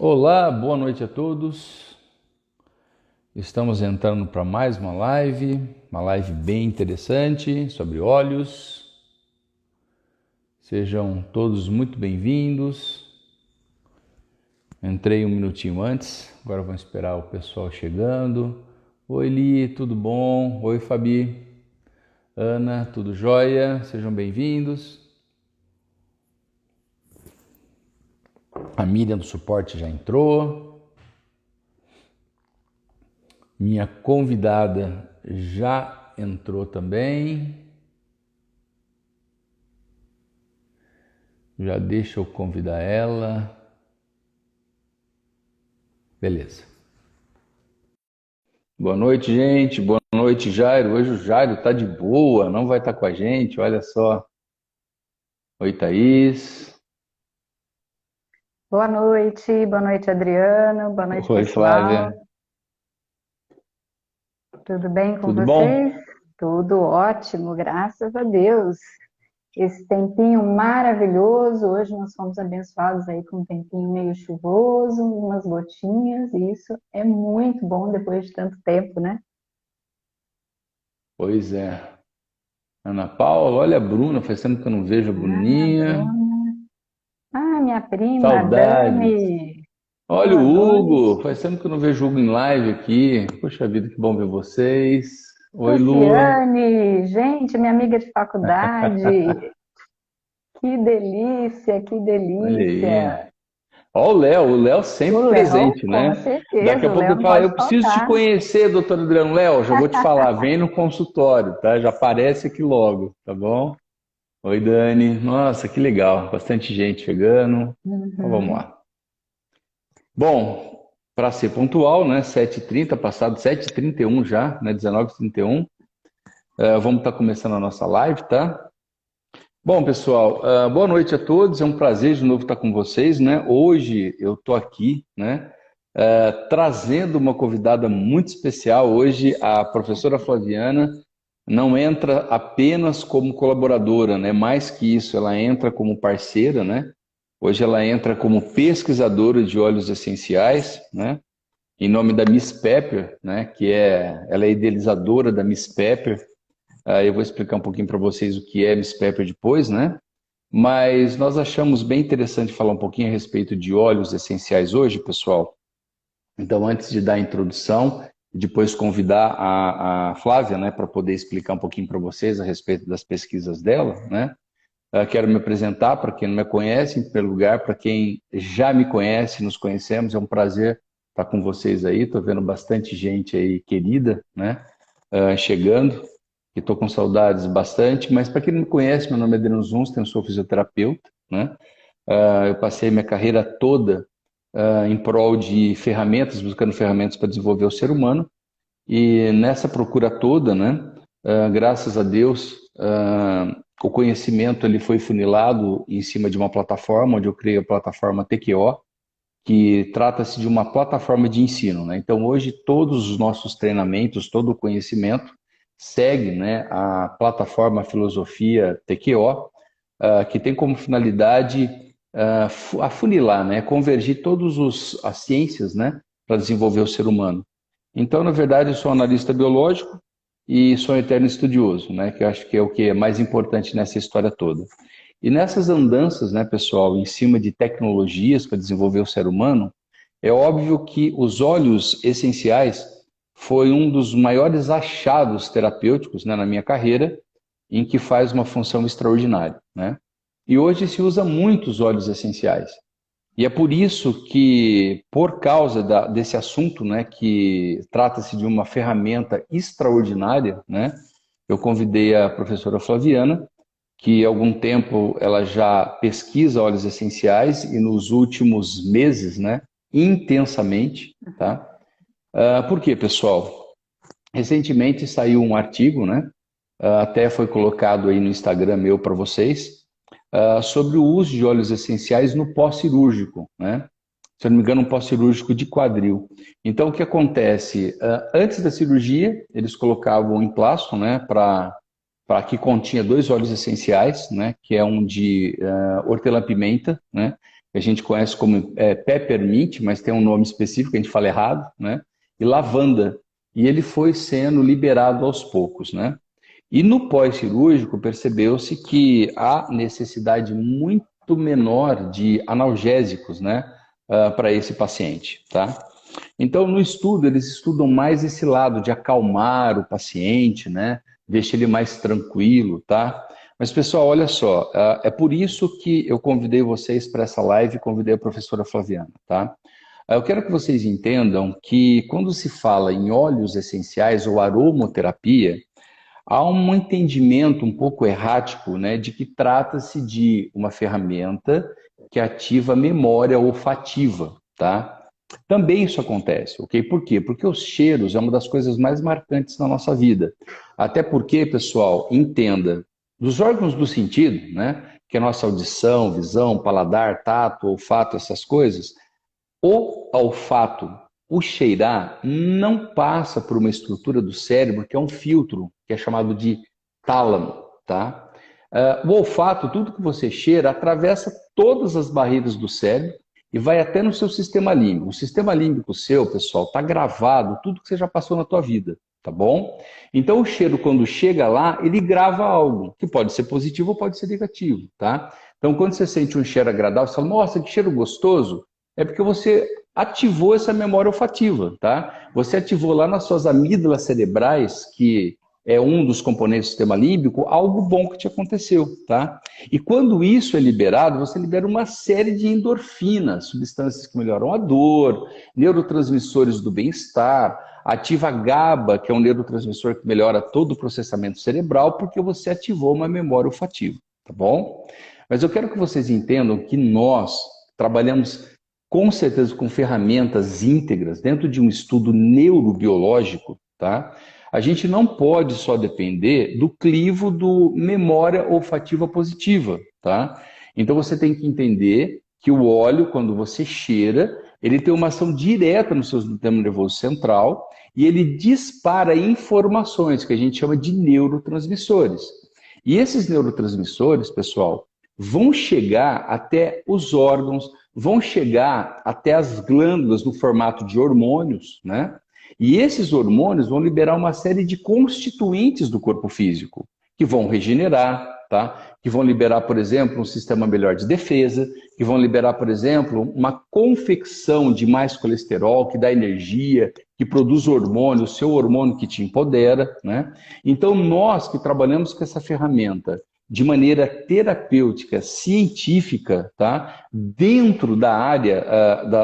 Olá, boa noite a todos. Estamos entrando para mais uma live bem interessante sobre óleos. Sejam todos muito bem-vindos. Entrei um minutinho antes, agora vamos esperar o pessoal chegando. Oi, Li, tudo bom? Oi, Fabi. Ana, tudo jóia? Sejam bem-vindos. A Miriam do suporte já entrou. Minha convidada já entrou também. Já deixa eu convidar ela. Beleza. Boa noite, gente. Boa noite, Jairo. Hoje o Jairo tá de boa, não vai estar com a gente, olha só. Oi, Thaís. Boa noite, Adriano, boa noite, Oi, pessoal. Flávia. Tudo bem com Tudo vocês? bom? Tudo ótimo, graças a Deus. Esse tempinho maravilhoso, hoje nós fomos abençoados aí com um tempinho meio chuvoso, umas gotinhas, e isso é muito bom depois de tanto tempo, né? Pois é. Ana Paula, olha a Bruna, faz tempo que eu não vejo a Ah, Bruninha. Bruna. Ah, minha prima, a Saudades. Dani. Olha Boa o noite. Hugo, faz tempo que eu não vejo o Hugo em live aqui. Poxa vida, que bom ver vocês. Oi, Lu. Luciane, gente, minha amiga de faculdade. Que delícia, que Olha aí. delícia. Ó, o Léo O sempre Léo, presente, com né? Daqui a certeza, o pouco Léo ele não fala, pode eu preciso te faltar. conhecer, doutor Adriano. Léo, já vou te falar, vem no consultório, tá? Já aparece aqui logo, tá bom? Oi, Dani. Nossa, que legal, bastante gente chegando. Então vamos Uhum. lá. Bom, para ser pontual, né? 7h30, passado 7h31 já, né? 19h31. Vamos estar começando a nossa live, tá? Bom, pessoal, boa noite a todos. É um prazer de novo estar com vocês, né? Hoje eu estou aqui, né? Trazendo uma convidada muito especial. Hoje a professora Flaviana não entra apenas como colaboradora, né? Mais que isso, ela entra como parceira, né? Hoje ela entra como pesquisadora de óleos essenciais, né? Em nome da Miss Pepper, né? Ela é idealizadora da Miss Pepper. Eu vou explicar um pouquinho para vocês o que é Miss Pepper depois, né? Mas nós achamos bem interessante falar um pouquinho a respeito de óleos essenciais hoje, pessoal. Então, antes de dar a introdução, depois convidar a Flávia, né, para poder explicar um pouquinho para vocês a respeito das pesquisas dela, né? Quero me apresentar para quem não me conhece, em primeiro lugar, para quem já me conhece, nos conhecemos, é um prazer estar com vocês aí. Estou vendo bastante gente aí querida, né, chegando, e estou com saudades bastante. Mas para quem não me conhece, meu nome é Adriano Zunsten, eu sou fisioterapeuta, né? Eu passei minha carreira toda em prol de ferramentas, buscando ferramentas para desenvolver o ser humano. E nessa procura toda, né, graças a Deus, o conhecimento ele foi funilado em cima de uma plataforma, onde eu criei a plataforma TQO, que trata-se de uma plataforma de ensino, né? Então, hoje, todos os nossos treinamentos, todo o conhecimento segue, né, a plataforma Filosofia TQO, que tem como finalidade afunilar, né, convergir todas as ciências, né, para desenvolver o ser humano. Então, na verdade, eu sou analista biológico e sou um eterno estudioso, né, que eu acho que é o que é mais importante nessa história toda. E nessas andanças, né, pessoal, em cima de tecnologias para desenvolver o ser humano, é óbvio que os óleos essenciais foi um dos maiores achados terapêuticos, né, na minha carreira, em que faz uma função extraordinária, né? E hoje se usa muito os óleos essenciais. E é por isso que, por causa desse assunto, né, que trata-se de uma ferramenta extraordinária, né, eu convidei a professora Flaviana, que há algum tempo ela já pesquisa óleos essenciais e nos últimos meses, né, intensamente, tá? Por quê, pessoal? Recentemente saiu um artigo, né, até foi colocado aí no Instagram meu para vocês, sobre o uso de óleos essenciais no pós-cirúrgico, né? Se eu não me engano, um pós-cirúrgico de quadril. Então, o que acontece? Antes da cirurgia, eles colocavam um emplasto, né, para que continha dois óleos essenciais, né, que é um de hortelã-pimenta, né, que a gente conhece como peppermint, mas tem um nome específico, a gente fala errado, né? E lavanda. E ele foi sendo liberado aos poucos, né? E no pós-cirúrgico percebeu-se que há necessidade muito menor de analgésicos, né, para esse paciente, tá? Então, no estudo, eles estudam mais esse lado de acalmar o paciente, né? Deixa ele mais tranquilo, tá? Mas, pessoal, olha só, é por isso que eu convidei vocês para essa live, convidei a professora Flaviana, tá? Eu quero que vocês entendam que quando se fala em óleos essenciais ou aromoterapia, há um entendimento um pouco errático, né, de que trata-se de uma ferramenta que ativa a memória olfativa, tá? Também isso acontece, ok? Por quê? Porque os cheiros é uma das coisas mais marcantes na nossa vida. Até porque, pessoal, entenda, dos órgãos do sentido, né, que é a nossa audição, visão, paladar, tato, olfato, essas coisas, o olfato, o cheirar, não passa por uma estrutura do cérebro que é um filtro, que é chamado de tálamo, tá? O olfato, tudo que você cheira, atravessa todas as barreiras do cérebro e vai até no seu sistema límbico. O sistema límbico seu, pessoal, está gravado tudo que você já passou na tua vida, tá bom? Então o cheiro, quando chega lá, ele grava algo, que pode ser positivo ou pode ser negativo, tá? Então quando você sente um cheiro agradável, você fala, nossa, que cheiro gostoso, é porque você ativou essa memória olfativa, tá? Você ativou lá nas suas amígdalas cerebrais, que é um dos componentes do sistema límbico, algo bom que te aconteceu, tá? E quando isso é liberado, você libera uma série de endorfinas, substâncias que melhoram a dor, neurotransmissores do bem-estar, ativa a GABA, que é um neurotransmissor que melhora todo o processamento cerebral, porque você ativou uma memória olfativa, tá bom? Mas eu quero que vocês entendam que nós trabalhamos com certeza com ferramentas íntegras dentro de um estudo neurobiológico, tá? A gente não pode só depender do crivo do memória olfativa positiva, tá? Então você tem que entender que o óleo, quando você cheira, ele tem uma ação direta no seu sistema nervoso central e ele dispara informações que a gente chama de neurotransmissores. E esses neurotransmissores, pessoal, vão chegar até os órgãos, vão chegar até as glândulas no formato de hormônios, né? E esses hormônios vão liberar uma série de constituintes do corpo físico, que vão regenerar, tá? Que vão liberar, por exemplo, um sistema melhor de defesa, que vão liberar, por exemplo, uma confecção de mais colesterol, que dá energia, que produz hormônio, o seu hormônio que te empodera, né? Então, nós que trabalhamos com essa ferramenta de maneira terapêutica, científica, tá? Dentro da área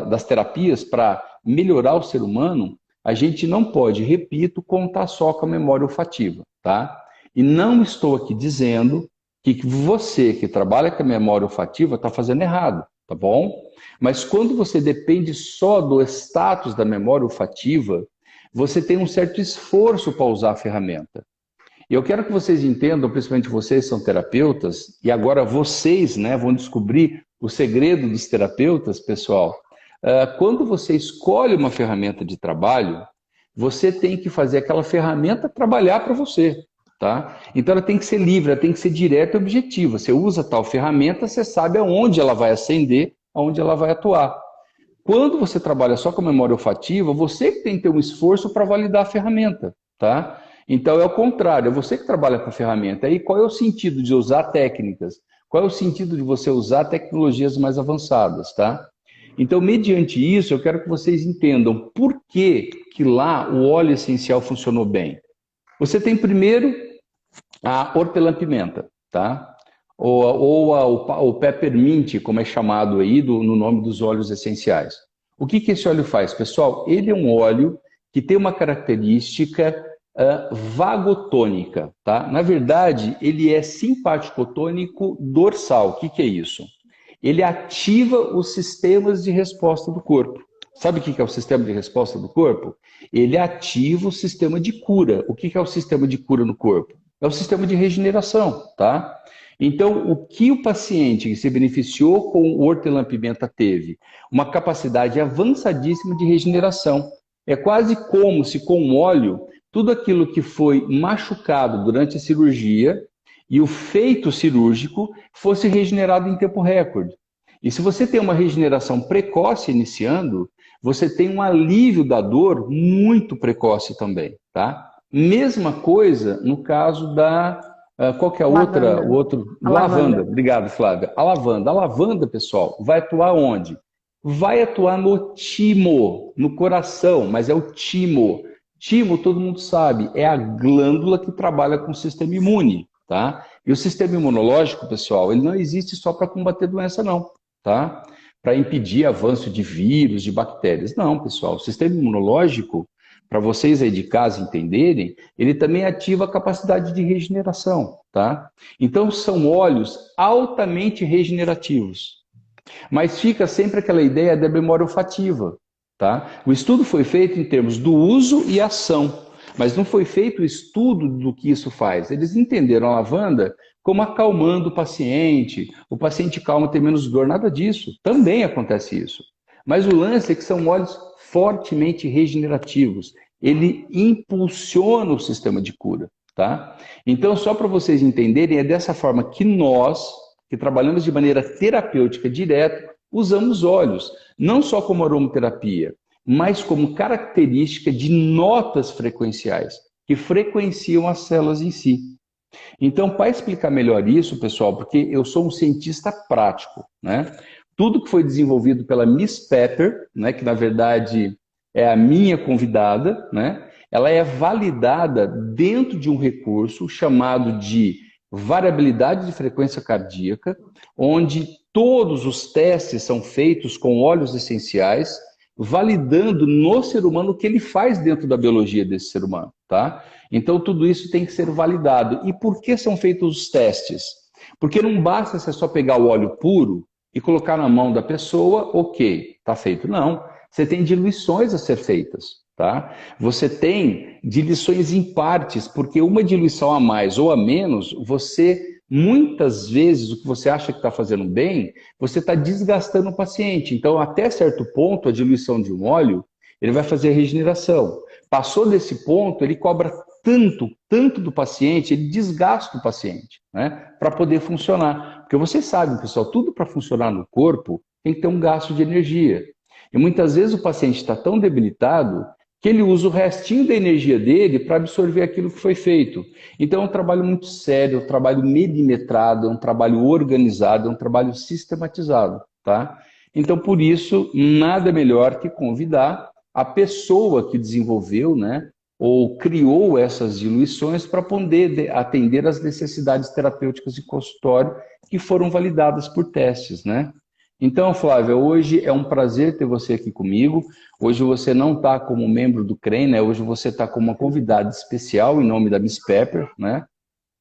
das terapias para melhorar o ser humano, a gente não pode, repito, contar só com a memória olfativa, tá? E não estou aqui dizendo que você que trabalha com a memória olfativa está fazendo errado, tá bom? Mas quando você depende só do status da memória olfativa, você tem um certo esforço para usar a ferramenta. E eu quero que vocês entendam, principalmente vocês são terapeutas, e agora vocês, né, vão descobrir o segredo dos terapeutas, pessoal. Quando você escolhe uma ferramenta de trabalho, você tem que fazer aquela ferramenta trabalhar para você, tá? Então ela tem que ser livre, ela tem que ser direta e objetiva. Você usa tal ferramenta, você sabe aonde ela vai acender, aonde ela vai atuar. Quando você trabalha só com a memória olfativa, você que tem que ter um esforço para validar a ferramenta, tá? Então é o contrário, é você que trabalha com a ferramenta. Aí qual é o sentido de usar técnicas? Qual é o sentido de você usar tecnologias mais avançadas, tá? Então, mediante isso, eu quero que vocês entendam por que lá o óleo essencial funcionou bem. Você tem primeiro a hortelã-pimenta, tá? Ou o peppermint, como é chamado aí no nome dos óleos essenciais. O que esse óleo faz, pessoal? Ele é um óleo que tem uma característica vagotônica, tá? Na verdade, ele é simpático-tônico dorsal. O que é isso? Ele ativa os sistemas de resposta do corpo. Sabe o que é o sistema de resposta do corpo? Ele ativa o sistema de cura. O que é o sistema de cura no corpo? É o sistema de regeneração, tá? Então, o que o paciente que se beneficiou com o hortelã-pimenta teve? Uma capacidade avançadíssima de regeneração. É quase como se com óleo, tudo aquilo que foi machucado durante a cirurgia e o feito cirúrgico fosse regenerado em tempo recorde. E se você tem uma regeneração precoce iniciando, você tem um alívio da dor muito precoce também, tá? Mesma coisa no caso da... qual que é a outra? Lavanda. O outro... A Lavanda. lavanda. Obrigado, Flávia. A lavanda. A lavanda, pessoal, vai atuar onde? Vai atuar no timo, no coração, mas é o timo. Timo, todo mundo sabe, é a glândula que trabalha com o sistema imune, tá? E o sistema imunológico, pessoal, ele não existe só para combater doença, não, tá? Para impedir avanço de vírus, de bactérias. Não, pessoal, o sistema imunológico, para vocês aí de casa entenderem, ele também ativa a capacidade de regeneração, tá? Então, são óleos altamente regenerativos. Mas fica sempre aquela ideia da memória olfativa, tá? O estudo foi feito em termos do uso e ação, mas não foi feito o estudo do que isso faz. Eles entenderam a lavanda como acalmando o paciente calmo tem menos dor, nada disso. Também acontece isso. Mas o lance é que são óleos fortemente regenerativos. Ele impulsiona o sistema de cura, tá? Então, só para vocês entenderem, é dessa forma que nós, que trabalhamos de maneira terapêutica direta, usamos óleos, não só como aromaterapia, mas como característica de notas frequenciais, que frequenciam as células em si. Então, para explicar melhor isso, pessoal, porque eu sou um cientista prático, né? Tudo que foi desenvolvido pela Miss Pepper, né, que na verdade é a minha convidada, né? Ela é validada dentro de um recurso chamado de variabilidade de frequência cardíaca, onde todos os testes são feitos com óleos essenciais, validando no ser humano o que ele faz dentro da biologia desse ser humano, tá? Então tudo isso tem que ser validado. E por que são feitos os testes? Porque não basta você só pegar o óleo puro e colocar na mão da pessoa, ok, tá feito. Não, você tem diluições a ser feitas, tá? Você tem diluições em partes, porque uma diluição a mais ou a menos, muitas vezes, o que você acha que está fazendo bem, você está desgastando o paciente. Então, até certo ponto, a diluição de um óleo, ele vai fazer a regeneração. Passou desse ponto, ele cobra tanto do paciente, ele desgasta o paciente, né, para poder funcionar. Porque vocês sabem, pessoal, tudo para funcionar no corpo tem que ter um gasto de energia. E muitas vezes o paciente está tão debilitado que ele usa o restinho da energia dele para absorver aquilo que foi feito. Então é um trabalho muito sério, é um trabalho milimetrado, é um trabalho organizado, é um trabalho sistematizado, tá? Então, por isso, nada melhor que convidar a pessoa que desenvolveu, né, ou criou essas diluições para poder atender às necessidades terapêuticas de consultório que foram validadas por testes, né? Então, Flávia, hoje é um prazer ter você aqui comigo. Hoje você não está como membro do CREM, né? Hoje você está como uma convidada especial em nome da Miss Pepper, né?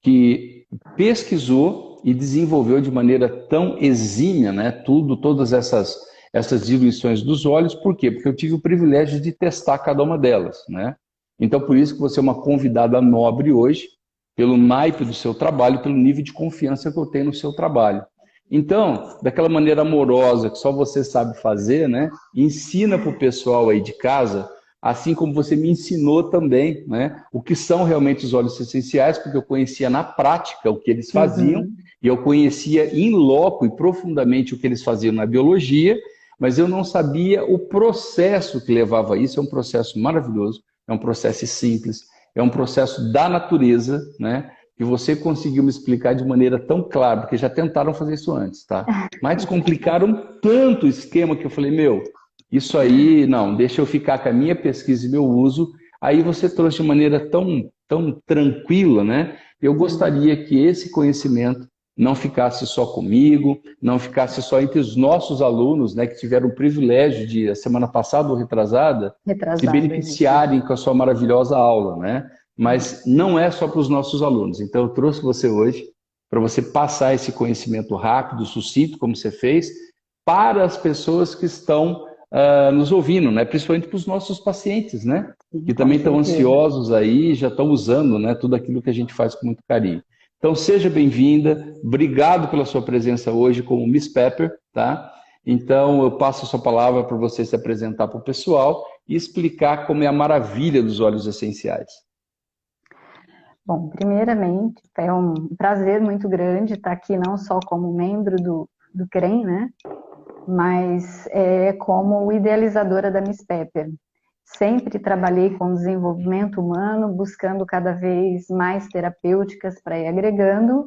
Que pesquisou e desenvolveu de maneira tão exímia, né? Todas essas diluições dos óleos. Por quê? Porque eu tive o privilégio de testar cada uma delas, né? Então, por isso que você é uma convidada nobre hoje, pelo naipe do seu trabalho, pelo nível de confiança que eu tenho no seu trabalho. Então, daquela maneira amorosa que só você sabe fazer, né? Ensina para o pessoal aí de casa, assim como você me ensinou também, né? O que são realmente os óleos essenciais, porque eu conhecia na prática o que eles faziam, Uhum. e eu conhecia in loco e profundamente o que eles faziam na biologia, mas eu não sabia o processo que levava a isso. É um processo maravilhoso, é um processo simples, é um processo da natureza, né? Que você conseguiu me explicar de maneira tão clara, porque já tentaram fazer isso antes, tá? Mas descomplicaram tanto o esquema que eu falei, meu, isso aí, não, deixa eu ficar com a minha pesquisa e meu uso. Aí você trouxe de maneira tão tranquila, né? Eu gostaria que esse conhecimento não ficasse só comigo, não ficasse só entre os nossos alunos, né, que tiveram o privilégio de, a semana passada ou retrasada, se Retrasada, isso. beneficiarem com a sua maravilhosa aula, né? Mas não é só para os nossos alunos. Então, eu trouxe você hoje para você passar esse conhecimento rápido, sucinto, como você fez, para as pessoas que estão nos ouvindo, né? Principalmente para os nossos pacientes, né? Sim, Que com também estão certeza. ansiosos aí, já estão usando, né, tudo aquilo que a gente faz com muito carinho. Então, seja bem-vinda. Obrigado pela sua presença hoje como Miss Pepper, tá? Então, eu passo a sua palavra para você se apresentar para o pessoal e explicar como é a maravilha dos óleos essenciais. Bom, primeiramente, é um prazer muito grande estar aqui não só como membro do do CREM, né? Mas como idealizadora da Miss Pepper. Sempre trabalhei com desenvolvimento humano, buscando cada vez mais terapêuticas para ir agregando,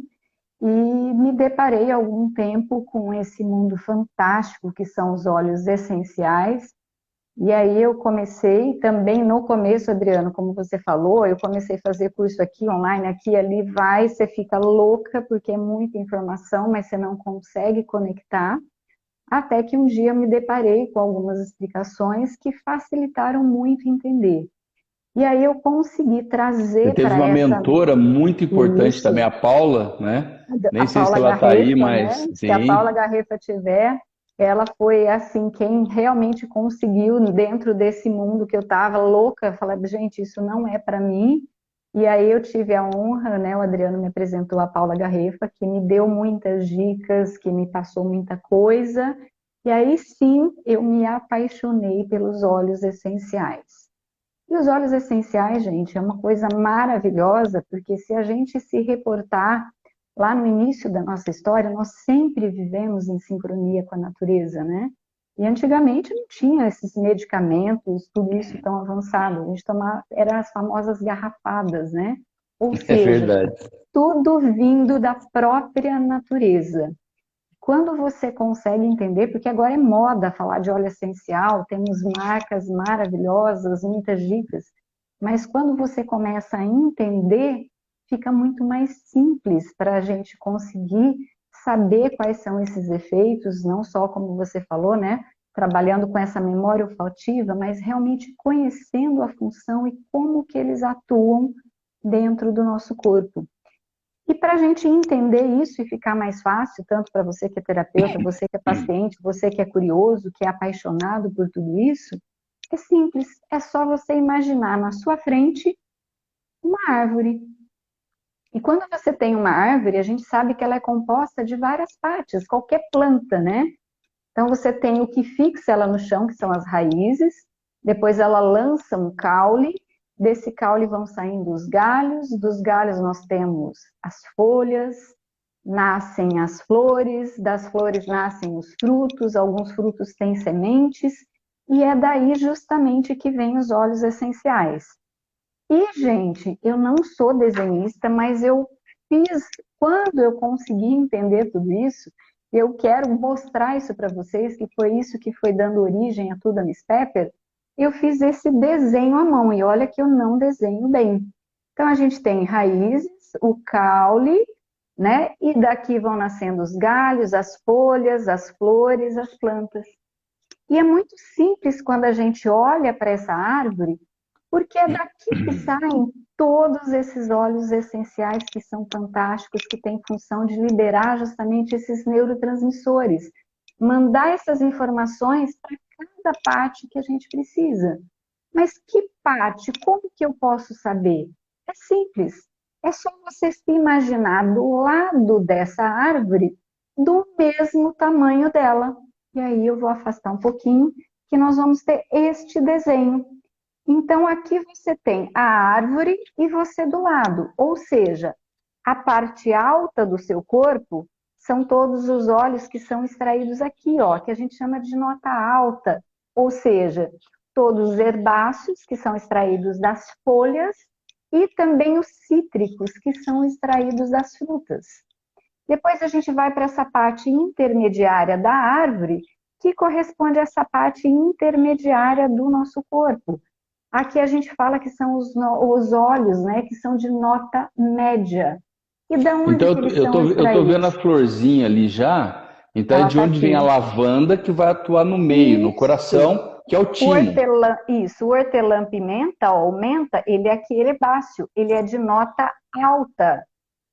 e me deparei há algum tempo com esse mundo fantástico que são os óleos essenciais. E aí eu comecei também no começo, Adriano, como você falou, eu comecei a fazer curso aqui online, aqui e ali, você fica louca porque é muita informação, mas você não consegue conectar. Até que um dia eu me deparei com algumas explicações que facilitaram muito entender. E aí eu consegui Você trazer teve para uma mentora muito importante também, isso, a Paula, né? Nem a sei se Paula ela está aí, Garrefa, né? mas Se a Paula sim, Garrefa tiver, ela foi assim quem realmente conseguiu dentro desse mundo que eu estava louca, falar, gente, isso não é para mim. E aí eu tive a honra, né? O Adriano me apresentou a Paula Garrefa, que me deu muitas dicas, que me passou muita coisa. E aí sim, eu me apaixonei pelos óleos essenciais. E os óleos essenciais, gente, é uma coisa maravilhosa, porque se a gente se reportar lá no início da nossa história, nós sempre vivemos em sincronia com a natureza, né? E antigamente não tinha esses medicamentos, tudo isso tão avançado. A gente tomava, eram as famosas garrafadas, né? Ou é seja, verdade. tudo vindo da própria natureza. Quando você consegue entender, porque agora é moda falar de óleo essencial, temos marcas maravilhosas, muitas dicas, mas quando você começa a entender, fica muito mais simples para a gente conseguir saber quais são esses efeitos, não só como você falou, né? Trabalhando com essa memória olfativa, mas realmente conhecendo a função e como que eles atuam dentro do nosso corpo. E para a gente entender isso e ficar mais fácil, tanto para você que é terapeuta, você que é paciente, você que é curioso, que é apaixonado por tudo isso, é simples, é só você imaginar na sua frente uma árvore. E quando você tem uma árvore, a gente sabe que ela é composta de várias partes, qualquer planta, né? Então você tem o que fixa ela no chão, que são as raízes, depois ela lança um caule, desse caule vão saindo os galhos, dos galhos nós temos as folhas, nascem as flores, das flores nascem os frutos, alguns frutos têm sementes, e é daí justamente que vem os óleos essenciais. E, gente, eu não sou desenhista, mas eu fiz, quando eu consegui entender tudo isso, eu quero mostrar isso para vocês, que foi isso que foi dando origem a tudo a Miss Pepper, eu fiz esse desenho à mão, e olha que eu não desenho bem. Então, a gente tem raízes, o caule, né? E daqui vão nascendo os galhos, as folhas, as flores, as plantas. E é muito simples quando a gente olha para essa árvore, porque é daqui que saem todos esses óleos essenciais que são fantásticos, que têm função de liberar justamente esses neurotransmissores, mandar essas informações para cada parte que a gente precisa. Mas que parte? Como que eu posso saber? É simples. É só você se imaginar do lado dessa árvore do mesmo tamanho dela. E aí eu vou afastar um pouquinho, que nós vamos ter este desenho. Então, aqui você tem a árvore e você do lado, ou seja, a parte alta do seu corpo são todos os óleos que são extraídos aqui, ó, que a gente chama de nota alta, ou seja, todos os herbáceos que são extraídos das folhas e também os cítricos que são extraídos das frutas. Depois a gente vai para essa parte intermediária da árvore, que corresponde a essa parte intermediária do nosso corpo. Aqui a gente fala que são os óleos, né, que são de nota média. E da onde Então que eles eu são tô, eu tô vendo a extraídos? florzinha ali já. Então é Ela de está onde vem a aqui. lavanda que vai atuar no meio, no Isso. coração, que é o O timo. hortelã, isso, o hortelã-pimenta, ó, o menta, ele é aquele herbáceo, ele é de nota alta.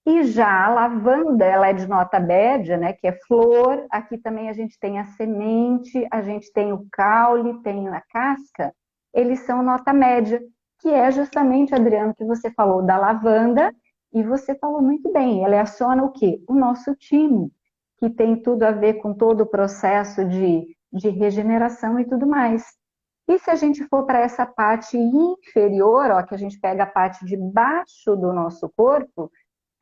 E já a lavanda, ela é de nota média, né, que é flor. Aqui também a gente tem a semente, a gente tem o caule, tem a casca. Eles são nota média, que é justamente, Adriano, que você falou da lavanda, e você falou muito bem, ela aciona o quê? O nosso timo, que tem tudo a ver com todo o processo de regeneração e tudo mais. E se a gente for para essa parte inferior, ó, que a gente pega a parte de baixo do nosso corpo,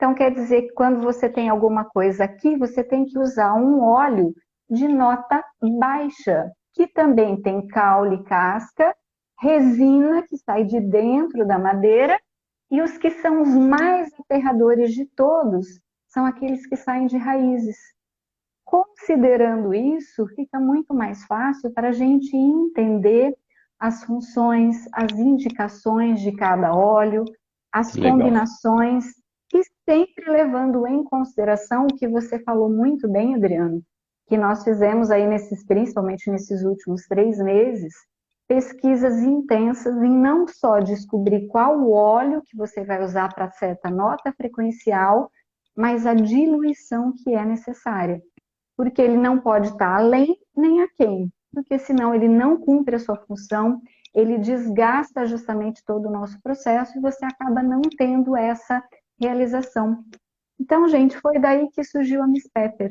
Então, quer dizer que quando você tem alguma coisa aqui, você tem que usar um óleo de nota baixa, que também tem caule, casca, resina que sai de dentro da madeira, e os que são os mais aterradores de todos são aqueles que saem de raízes. Considerando isso, fica muito mais fácil para a gente entender as funções, as indicações de cada óleo, as Legal. combinações, e sempre levando em consideração o que você falou muito bem, Adriano, que nós fizemos aí principalmente nesses últimos 3 meses, pesquisas intensas em não só descobrir qual óleo que você vai usar para certa nota frequencial, mas a diluição que é necessária. Porque ele não pode estar além nem aquém, porque senão ele não cumpre a sua função, ele desgasta justamente todo o nosso processo e você acaba não tendo essa realização. Então, gente, foi daí que surgiu a Miss Pepper,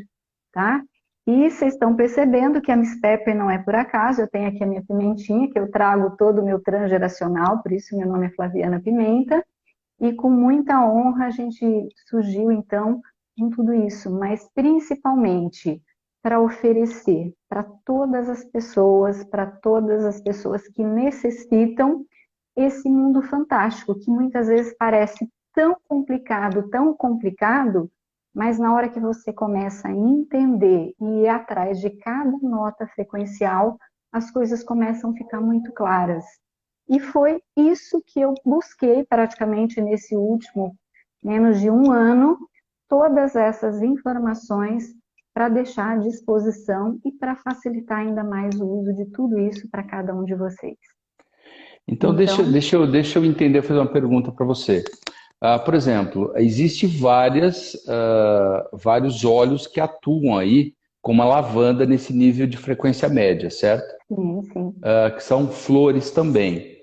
tá? E vocês estão percebendo que a Miss Pepper não é por acaso, eu tenho aqui a minha pimentinha, que eu trago todo o meu transgeracional, por isso meu nome é Flaviana Pimenta, e com muita honra a gente surgiu, então, com tudo isso, mas principalmente para oferecer para todas as pessoas que necessitam esse mundo fantástico, que muitas vezes parece tão complicado, mas na hora que você começa a entender e ir atrás de cada nota frequencial, as coisas começam a ficar muito claras. E foi isso que eu busquei praticamente nesse último menos de um ano, todas essas informações para deixar à disposição e para facilitar ainda mais o uso de tudo isso para cada um de vocês. Então, deixa eu entender, fazer uma pergunta para você. Por exemplo, existe vários óleos que atuam aí, como a lavanda, nesse nível de frequência média, certo? Sim, sim. Que são flores também.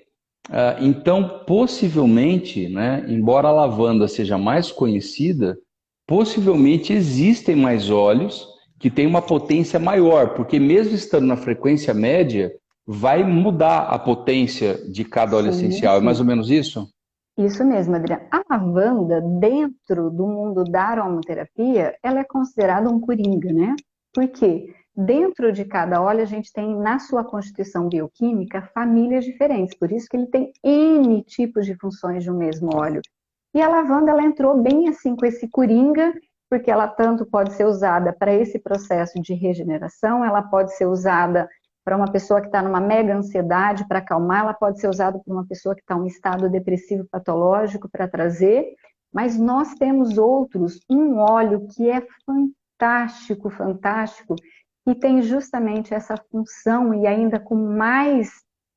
Então, possivelmente, né, embora a lavanda seja mais conhecida, possivelmente existem mais óleos que têm uma potência maior, porque mesmo estando na frequência média, vai mudar a potência de cada óleo essencial. É mais ou menos isso? Isso mesmo, Adriana. A lavanda, dentro do mundo da aromaterapia, ela é considerada um coringa, né? Porque dentro de cada óleo a gente tem, na sua constituição bioquímica, famílias diferentes. Por isso que ele tem N tipos de funções de um mesmo óleo. E a lavanda, ela entrou bem assim com esse coringa, porque ela tanto pode ser usada para esse processo de regeneração, ela pode ser usada para uma pessoa que está numa mega ansiedade para acalmar, ela pode ser usada por uma pessoa que está em um estado depressivo patológico para trazer, mas nós temos um óleo que é fantástico, fantástico, e tem justamente essa função e ainda com mais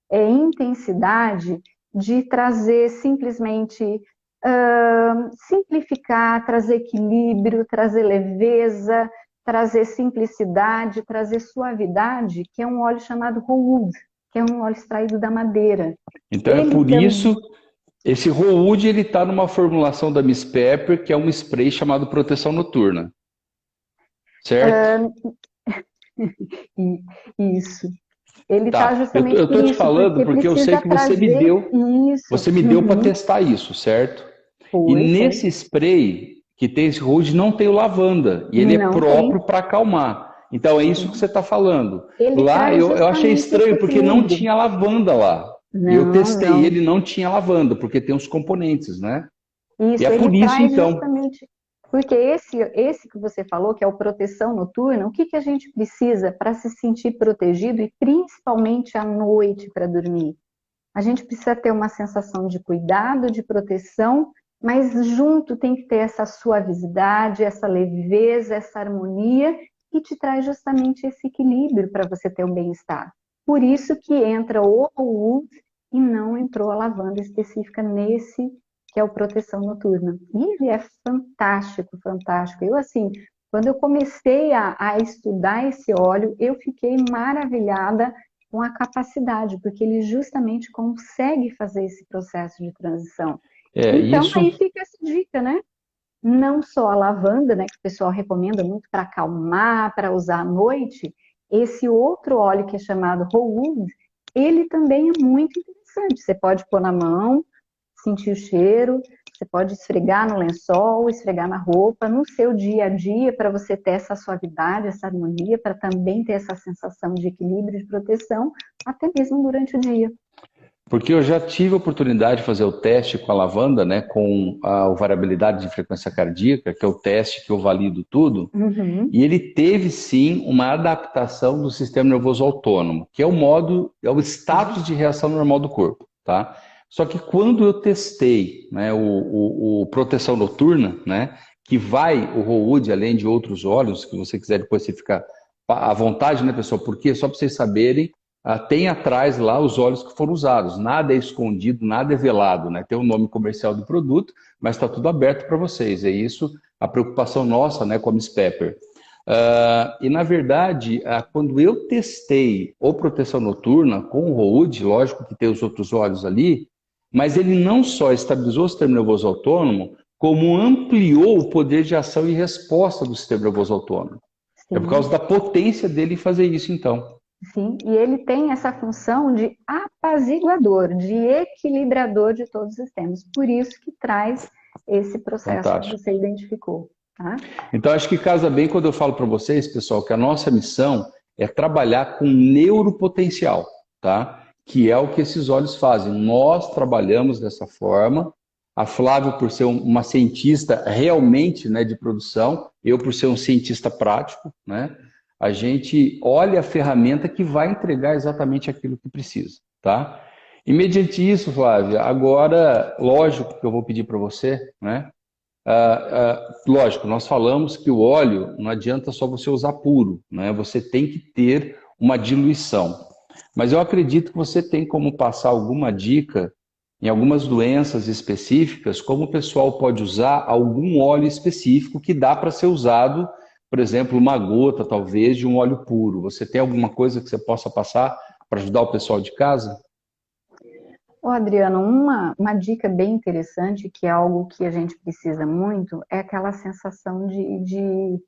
intensidade de trazer simplesmente simplificar, trazer equilíbrio, trazer leveza, trazer simplicidade, trazer suavidade, que é um óleo chamado rowood, que é um óleo extraído da madeira. Então é por isso, esse rowood ele está numa formulação da Miss Pepper, que é um spray chamado Proteção Noturna. Certo? Isso. Ele está justamente eu por tô te isso, falando porque eu sei que você me deu para testar isso, certo? E nesse spray que tem esse road não tem o lavanda, e ele é próprio para acalmar. Então é isso que você está falando. Lá eu achei estranho porque não tinha lavanda lá. E eu testei, ele não tinha lavanda, porque tem os componentes, né? Isso, e é por isso então. Justamente, porque esse que você falou, que é o proteção noturna, o que a gente precisa para se sentir protegido e principalmente à noite para dormir? A gente precisa ter uma sensação de cuidado, de proteção, mas junto tem que ter essa suavidade, essa leveza, essa harmonia que te traz justamente esse equilíbrio para você ter um bem-estar. Por isso que entra o wood e não entrou a lavanda específica nesse que é o proteção noturna. E ele é fantástico, fantástico. Eu, assim, quando eu comecei a estudar esse óleo, eu fiquei maravilhada com a capacidade, porque ele justamente consegue fazer esse processo de transição. Então, aí fica essa dica, né? Não só a lavanda, né, que o pessoal recomenda muito para acalmar, para usar à noite, esse outro óleo que é chamado rowood, ele também é muito interessante. Você pode pôr na mão, sentir o cheiro, Você pode esfregar no lençol, esfregar na roupa, no seu dia a dia, para você ter essa suavidade, essa harmonia, para também ter essa sensação de equilíbrio e de proteção, até mesmo durante o dia. Porque eu já tive a oportunidade de fazer o teste com a lavanda, né, com a variabilidade de frequência cardíaca, que é o teste que eu valido tudo, Uhum. e ele teve sim uma adaptação do sistema nervoso autônomo, que é o modo, é o status de reação normal do corpo, tá? Só que quando eu testei, né, o proteção noturna, né, que vai o Rowood, além de outros óleos, que você quiser depois você ficar à vontade, né, pessoal? Porque só para vocês saberem, tem atrás lá os óleos que foram usados. Nada é escondido, nada é velado, né? Tem o nome comercial do produto, mas está tudo aberto para vocês. É isso a preocupação nossa, né, com a Miss Pepper. E na verdade, quando eu testei o proteção noturna com o Rowood, lógico que tem os outros óleos ali, mas ele não só estabilizou o sistema nervoso autônomo, como ampliou o poder de ação e resposta do sistema nervoso autônomo. É por causa Sim. da potência dele fazer isso, então. Sim, e ele tem essa função de apaziguador, de equilibrador de todos os sistemas. Por isso que traz esse processo que Fantástico. você identificou, tá? Então, acho que casa bem quando eu falo para vocês, pessoal, que a nossa missão é trabalhar com neuropotencial, tá? Que é o que esses óleos fazem. Nós trabalhamos dessa forma. A Flávia, por ser uma cientista realmente, né, de produção, eu por ser um cientista prático, né? A gente olha a ferramenta que vai entregar exatamente aquilo que precisa, tá? E mediante isso, Flávia, agora, lógico que eu vou pedir para você, né? Lógico, nós falamos que o óleo não adianta só você usar puro, né? Você tem que ter uma diluição. Mas eu acredito que você tem como passar alguma dica em algumas doenças específicas, como o pessoal pode usar algum óleo específico que dá para ser usado, por exemplo, uma gota, talvez, de um óleo puro. Você tem alguma coisa que você possa passar para ajudar o pessoal de casa? Ô, Adriano, uma dica bem interessante, que é algo que a gente precisa muito, é aquela sensação de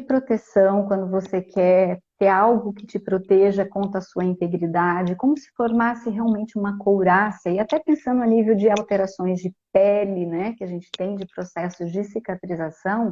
proteção, quando você quer ter algo que te proteja contra a sua integridade, como se formasse realmente uma couraça, e até pensando a nível de alterações de pele, né, que a gente tem de processos de cicatrização,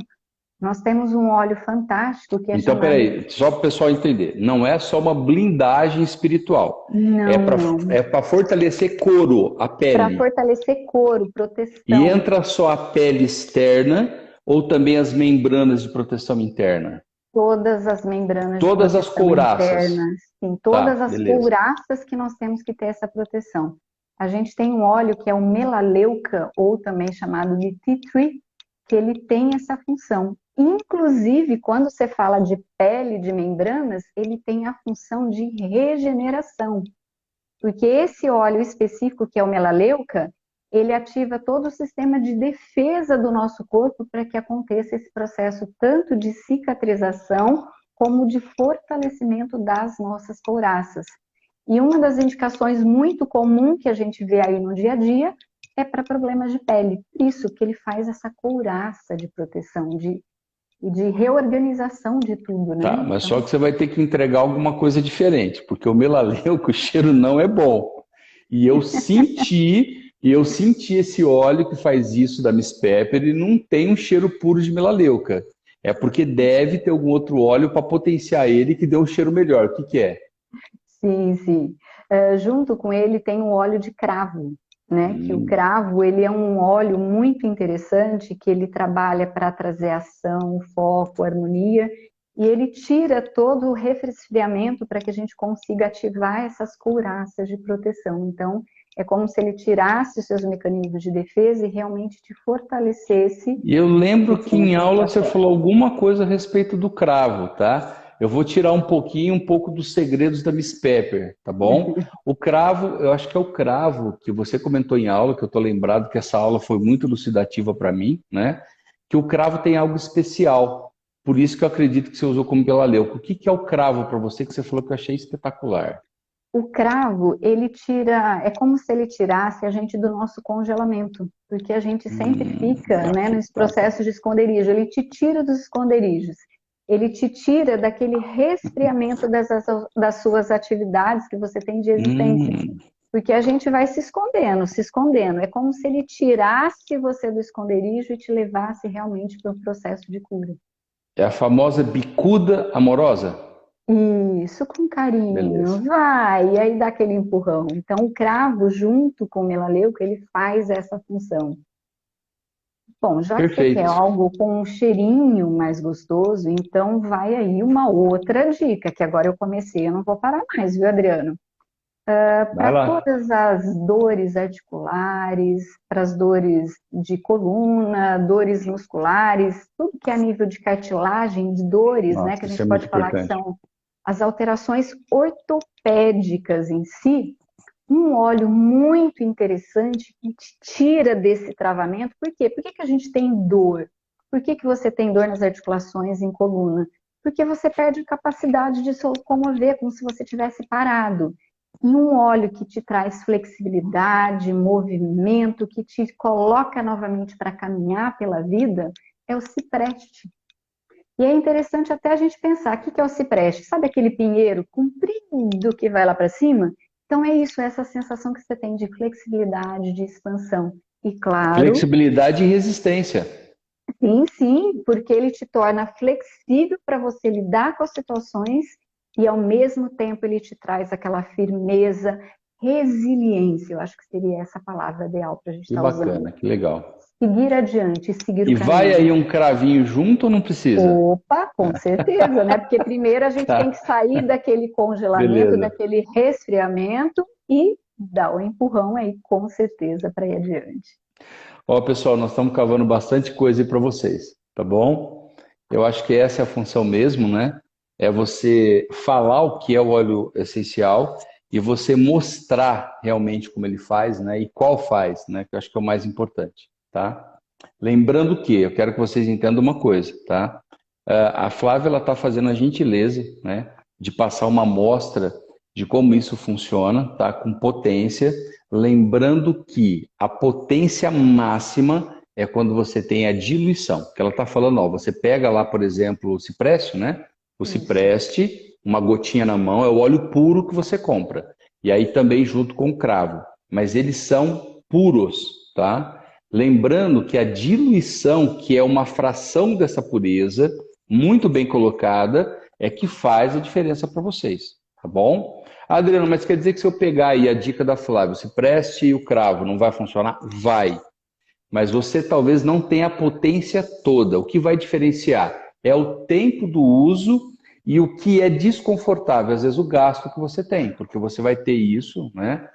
nós temos um óleo fantástico que é Então, chamado... peraí, só para o pessoal entender, não é só uma blindagem espiritual, é Não, para não. é para fortalecer couro, a Para pele. fortalecer couro, E proteção. entra só a pele externa ou também as membranas de proteção interna? Todas as membranas de Todas as proteção couraças. internas, sim, todas Tá, as beleza. couraças que nós temos que ter essa proteção. A gente tem um óleo que é o melaleuca, ou também chamado de tea tree, que ele tem essa função. Inclusive, quando você fala de pele, de membranas, ele tem a função de regeneração. Porque esse óleo específico, que é o melaleuca, ele ativa todo o sistema de defesa do nosso corpo para que aconteça esse processo tanto de cicatrização como de fortalecimento das nossas couraças. E uma das indicações muito comum que a gente vê aí no dia a dia é para problemas de pele. Por isso que ele faz essa couraça de proteção e de reorganização de tudo, né? Tá, mas só Então, que você vai ter que entregar alguma coisa diferente, porque o melaleuca, o cheiro não é bom. E eu senti esse óleo que faz isso da Miss Pepper e não tem um cheiro puro de melaleuca. É porque deve ter algum outro óleo para potenciar ele que dê um cheiro melhor. O que que é? sim, sim. Junto com ele tem o óleo de cravo, né? Que o Hum, cravo, ele é um óleo muito interessante, que ele trabalha para trazer ação, foco, harmonia, e ele tira todo o resfriamento para que a gente consiga ativar essas couraças de proteção. Então, é como se ele tirasse os seus mecanismos de defesa e realmente te fortalecesse E eu lembro que em sempre aula nessa você pele. falou alguma coisa a respeito do cravo, tá? Eu vou tirar um pouco dos segredos da Miss Pepper, tá bom? O cravo, eu acho que é o cravo que você comentou em aula, que eu tô lembrado que essa aula foi muito elucidativa para mim, né? Que o cravo tem algo especial. Por isso que eu acredito que você usou como melaleuca. O que que é o cravo para você que você falou que eu achei espetacular? O cravo, ele tira, é como se ele tirasse a gente do nosso congelamento, porque a gente sempre fica, né, Aqui, nos tá, tá. processos de esconderijo. Ele te tira dos esconderijos, ele te tira daquele resfriamento das suas atividades que você tem de existência. Hum, Porque a gente vai se escondendo, se escondendo. É como se ele tirasse você do esconderijo e te levasse realmente para o processo de cura. É a famosa bicuda amorosa? Isso, com carinho, Beleza. vai, e aí dá aquele empurrão. Então, o cravo, junto com o melaleuca, ele faz essa função. Bom, já que você quer Perfeito. algo com um cheirinho mais gostoso, então vai aí uma outra dica, que agora eu comecei, eu não vou parar mais, viu, Adriano? Vai Para lá. todas as dores articulares, para as dores de coluna, dores musculares, tudo que é a nível de cartilagem, de dores, né, que Nossa, a isso é gente muito pode falar que importante. são as alterações ortopédicas em si, um óleo muito interessante que te tira desse travamento. Por quê? Por que que a gente tem dor? Por que que você tem dor nas articulações, em coluna? Porque você perde a capacidade de se locomover, como se você tivesse parado. E um óleo que te traz flexibilidade, movimento, que te coloca novamente para caminhar pela vida, é o cipreste. E é interessante até a gente pensar, o que é o cipreste? Sabe aquele pinheiro comprido que vai lá para cima? Então é isso, é essa sensação que você tem de flexibilidade, de expansão. E claro, Flexibilidade e resistência. sim, sim, porque ele te torna flexível para você lidar com as situações e ao mesmo tempo ele te traz aquela firmeza, resiliência. Eu acho que seria essa palavra ideal para a gente Que estar usando. bacana, que legal. Seguir adiante, seguir E o vai caminho. aí um cravinho junto ou não precisa? Opa, com certeza, né? Porque primeiro a gente tem que Tá, sair daquele congelamento, beleza. daquele resfriamento e dar o empurrão aí, com certeza, para ir adiante. Ó, pessoal, nós estamos cavando bastante coisa aí para vocês, tá bom? Eu acho que essa é a função mesmo, né? É você falar o que é o óleo essencial e você mostrar realmente como ele faz, né? E qual faz, né? Que eu acho que é o mais importante, tá? Lembrando que eu quero que vocês entendam uma coisa, tá? A Flávia ela está fazendo a gentileza, né, de passar uma amostra de como isso funciona, tá? Com potência. Lembrando que a potência máxima é quando você tem a diluição. Que ela está falando, ó, você pega lá, por exemplo, o cipreste, né? O Isso. cipreste, uma gotinha na mão, é o óleo puro que você compra. E aí também junto com o cravo. Mas eles são puros, tá? Lembrando que a diluição, que é uma fração dessa pureza, muito bem colocada, é que faz a diferença para vocês, tá bom? Adriano, mas quer dizer que se eu pegar aí a dica da Flávia, o cipreste e o cravo, não vai funcionar? Vai. Mas você talvez não tenha a potência toda. O que vai diferenciar é o tempo do uso e o que é desconfortável, às vezes o gasto que você tem, porque você vai ter isso, né?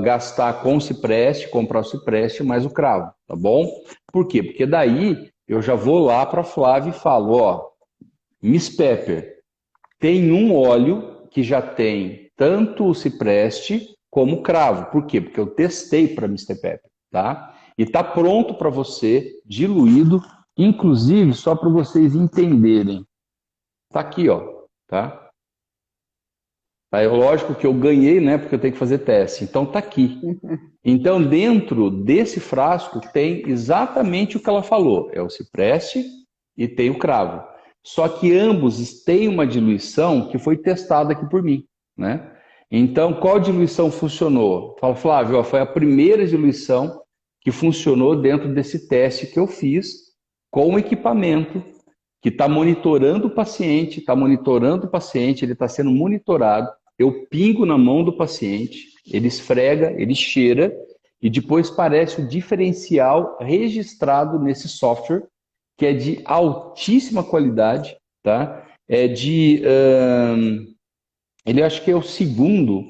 Gastar com o cipreste, comprar o cipreste mais o cravo, tá bom? Por quê? Porque daí eu já vou lá para a Flávia e falo, ó, Miss Pepper, tem um óleo que já tem tanto o cipreste como o cravo. Por quê? Porque eu testei para Mister Pepper, tá? E tá pronto para você, diluído, inclusive só para vocês entenderem. Tá aqui, ó, tá? É lógico que eu ganhei, né? Porque eu tenho que fazer teste. Então tá aqui. Então dentro desse frasco tem exatamente o que ela falou. É o cipreste e tem o cravo. Só que ambos têm uma diluição que foi testada aqui por mim, né? Então, qual diluição funcionou? Fala, Flávio, ó, foi a primeira diluição que funcionou dentro desse teste que eu fiz com o equipamento que está monitorando o paciente, ele está sendo monitorado. Eu pingo na mão do paciente, ele esfrega, ele cheira e depois parece o diferencial registrado nesse software, que é de altíssima qualidade, tá? Ele acho que é o segundo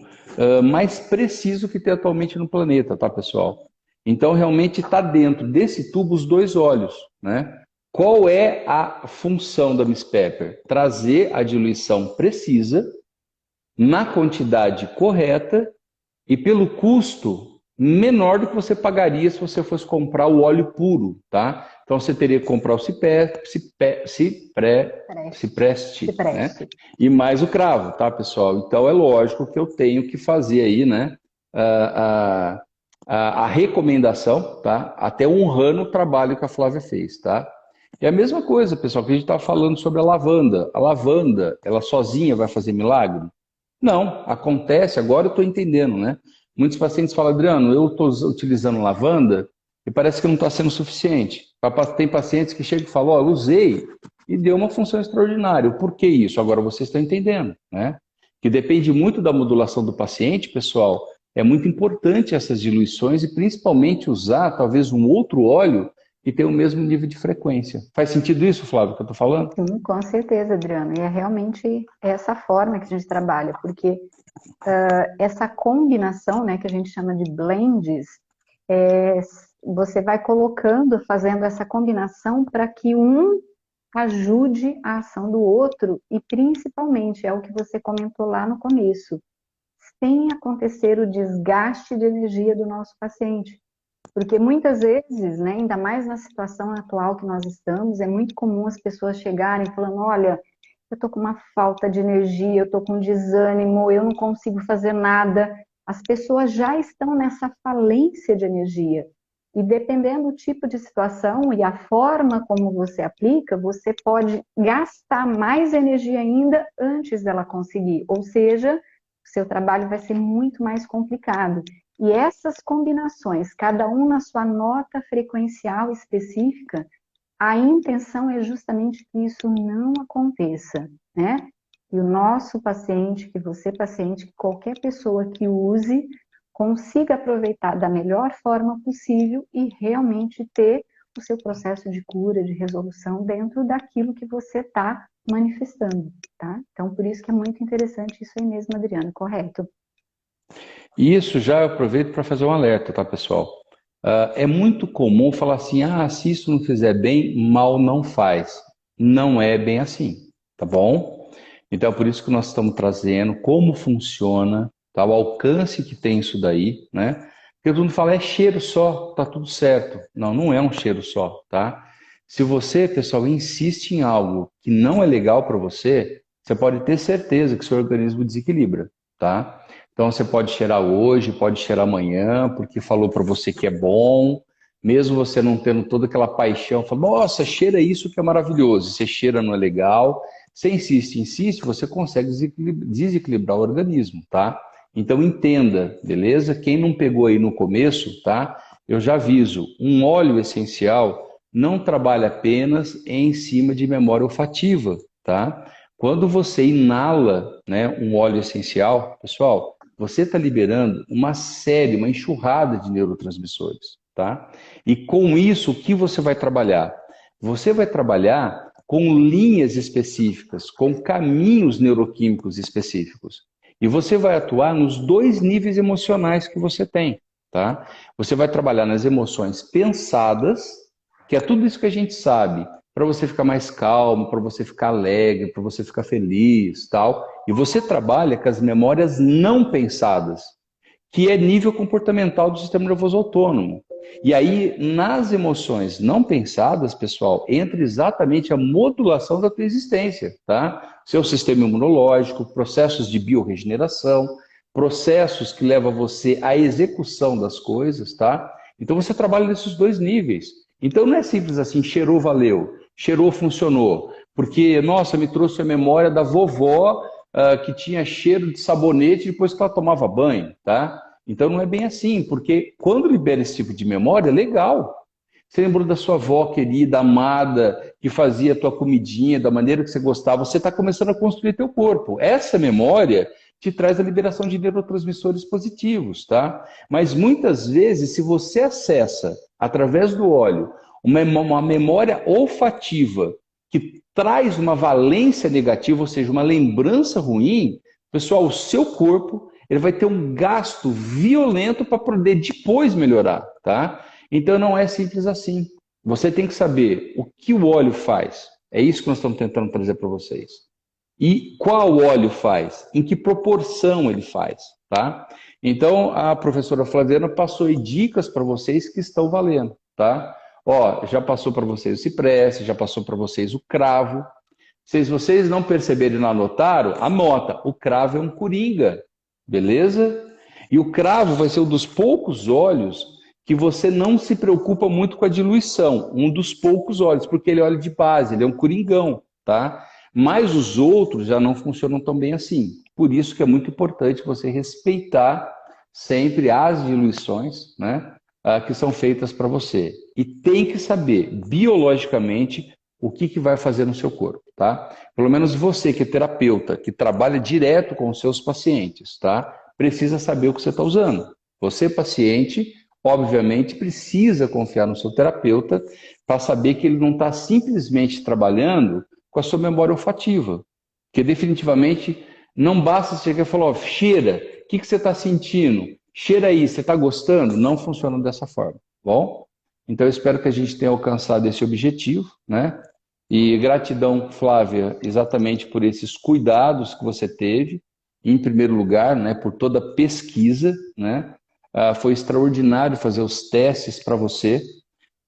mais preciso que tem atualmente no planeta, tá, pessoal? Então, realmente está dentro desse tubo os dois olhos, né? Qual é a função da Miss Pepper? Trazer a diluição precisa, na quantidade correta e pelo custo menor do que você pagaria se você fosse comprar o óleo puro, tá? Então você teria que comprar o cipreste, Se né? preste. E mais o cravo, tá, pessoal? Então é lógico que eu tenho que fazer aí, né? A, a recomendação, tá? Até honrando o trabalho que a Flávia fez, tá? É a mesma coisa, pessoal, que a gente estava falando sobre a lavanda. A lavanda, ela sozinha vai fazer milagre? Não, acontece, agora eu estou entendendo, né? muitos pacientes falam, Adriano, eu estou utilizando lavanda e parece que não está sendo suficiente. Tem pacientes que chegam e falam, ó, eu usei e deu uma função extraordinária. Por que isso? Agora vocês estão entendendo, né? Que depende muito da modulação do paciente, pessoal. É muito importante essas diluições e principalmente usar talvez um outro óleo e ter o mesmo nível de frequência. Faz sentido isso, Flávio, que eu estou falando? Sim, com certeza, Adriano. E é realmente essa forma que a gente trabalha, porque essa combinação, né, que a gente chama de blends, você vai colocando, fazendo essa combinação para que um ajude a ação do outro e principalmente, é o que você comentou lá no começo, sem acontecer o desgaste de energia do nosso paciente. Porque muitas vezes, né, ainda mais na situação atual que nós estamos, é muito comum as pessoas chegarem falando, olha, eu tô com uma falta de energia, eu tô com desânimo, eu não consigo fazer nada. As pessoas já estão nessa falência de energia. E dependendo do tipo de situação e a forma como você aplica, você pode gastar mais energia ainda antes dela conseguir. Ou seja, o seu trabalho vai ser muito mais complicado. E essas combinações, cada um na sua nota frequencial específica, a intenção é justamente que isso não aconteça, né? E o nosso paciente, que você paciente, que qualquer pessoa que use, consiga aproveitar da melhor forma possível e realmente ter o seu processo de cura, de resolução dentro daquilo que você está manifestando, tá? Então, por isso que é muito interessante isso aí mesmo, Adriano, correto? E isso já eu aproveito para fazer um alerta, tá, pessoal? É muito comum falar assim, se isso não fizer bem, mal não faz. Não é bem assim, tá bom? Então é por isso que nós estamos trazendo como funciona, tá? O alcance que tem isso daí, né? Porque todo mundo fala, é cheiro só, tá tudo certo. Não, não é um cheiro só, tá? Se você, pessoal, insiste em algo que não é legal para você, você pode ter certeza que seu organismo desequilibra, tá? Então você pode cheirar hoje, pode cheirar amanhã, porque falou para você que é bom, mesmo você não tendo toda aquela paixão, fala, nossa, cheira isso que é maravilhoso. Você cheira, não é legal. Você insiste, você consegue desequilibrar o organismo, tá? Então entenda, beleza? Quem não pegou aí no começo, tá? Eu já aviso, um óleo essencial não trabalha apenas em cima de memória olfativa, tá? Quando você inala, né, um óleo essencial, pessoal, você está liberando uma série, uma enxurrada de neurotransmissores, tá? E com isso, o que você vai trabalhar? Você vai trabalhar com linhas específicas, com caminhos neuroquímicos específicos. E você vai atuar nos dois níveis emocionais que você tem, tá? Você vai trabalhar nas emoções pensadas, que é tudo isso que a gente sabe, para você ficar mais calmo, para você ficar alegre, para você ficar feliz, tal. E você trabalha com as memórias não pensadas, que é nível comportamental do sistema nervoso autônomo. E aí, nas emoções não pensadas, pessoal, entra exatamente a modulação da tua existência, tá? Seu sistema imunológico, processos de biorregeneração, processos que levam você à execução das coisas, tá? Então você trabalha nesses dois níveis. Então não é simples assim, cheirou, valeu, cheirou, funcionou. Porque, nossa, me trouxe a memória da vovó que tinha cheiro de sabonete depois que ela tomava banho, tá? Então não é bem assim, porque quando libera esse tipo de memória, é legal. Você lembrou da sua avó querida, amada, que fazia a tua comidinha da maneira que você gostava, você está começando a construir teu corpo. Essa memória te traz a liberação de neurotransmissores positivos, tá? Mas muitas vezes, se você acessa, através do óleo, uma memória olfativa que traz uma valência negativa, ou seja, uma lembrança ruim, pessoal, o seu corpo ele vai ter um gasto violento para poder depois melhorar, tá? Então não é simples assim. Você tem que saber o que o óleo faz. É isso que nós estamos tentando trazer para vocês. E qual óleo faz? Em que proporção ele faz, tá? Então a professora Flaviana passou aí dicas para vocês que estão valendo, tá? Ó, já passou para vocês o cipreste, já passou para vocês o cravo. Se vocês não perceberem e não anotaram, anota. O cravo é um coringa, beleza? E o cravo vai ser um dos poucos óleos que você não se preocupa muito com a diluição. Um dos poucos óleos, porque ele é óleo de base, ele é um coringão, tá? Mas os outros já não funcionam tão bem assim. Por isso que é muito importante você respeitar sempre as diluições, né, que são feitas para você. E tem que saber, biologicamente, o que vai fazer no seu corpo, tá? Pelo menos você que é terapeuta, que trabalha direto com os seus pacientes, tá? Precisa saber o que você está usando. Você, paciente, obviamente, precisa confiar no seu terapeuta para saber que ele não está simplesmente trabalhando com a sua memória olfativa. Porque definitivamente não basta você chegar e falar, ó, cheira, o que você está sentindo? Cheira aí, você está gostando? Não funciona dessa forma, bom? Então eu espero que a gente tenha alcançado esse objetivo, né? E gratidão, Flávia, exatamente por esses cuidados que você teve, em primeiro lugar, né, por toda a pesquisa, né? Foi extraordinário fazer os testes para você,